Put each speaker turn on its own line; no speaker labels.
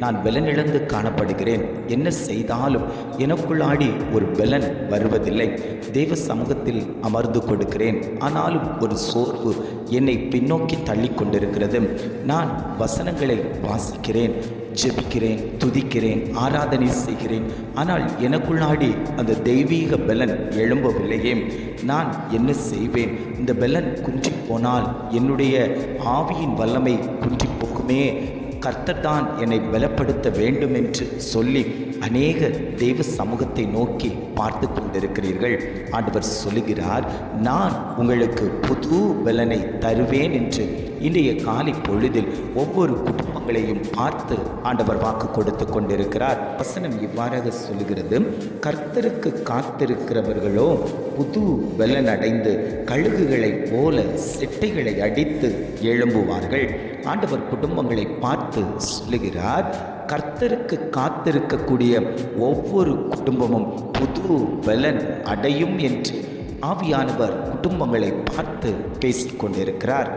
நான் பலனிழந்து காணப்படுகிறேன். என்ன செய்தாலும் எனக்குள்ளாடி ஒரு பலன் வருவதில்லை. தேவ சமூகத்தில் அமர்ந்து கொடுக்கிறேன், ஆனாலும் ஒரு சோர்வு என்னை பின்னோக்கி தள்ளி கொண்டிருக்கிறது. நான் வசனங்களை வாசிக்கிறேன், ஜெபிக்கிறேன், துதிக்கிறேன், ஆராதனை செய்கிறேன், ஆனால் எனக்குள்ளாடி அந்த தெய்வீக பலன் எழும்பவில்லையே. நான் என்ன செய்வேன்? இந்த பலன் குன்றி போனால் என்னுடைய ஆவியின் வல்லமை குன்றி போகுமே. கர்த்தர் தான் என்னை பலப்படுத்த வேண்டும் என்று சொல்லி அநேக தெய்வ சமூகத்தை நோக்கி பார்த்து கொண்டிருக்கிறீர்கள். ஆண்டவர் சொல்லுகிறார், நான் உங்களுக்கு புது பலனை தருவேன் என்று இன்றைய காலை பொழுதில் ஒவ்வொரு குடும்பங்களையும் பார்த்து ஆண்டவர் வாக்கு கொடுத்து கொண்டிருக்கிறார். வசனம் இவ்வாறாக சொல்லுகிறது, கர்த்தருக்கு காத்திருக்கிறவர்களோ புது பலன் அடைந்து கழுகுகளைப் போல செட்டைகளை அடித்து எழும்புவார்கள். ஆண்டவர் குடும்பங்களை பார்த்து சொல்லுகிறார், கர்த்தருக்கு காத்திருக்கக்கூடிய ஒவ்வொரு குடும்பமும் புது பலன் அடையும் என்று ஆவியானவர் குடும்பங்களை பார்த்து பேசிக் கொண்டிருக்கிறார்.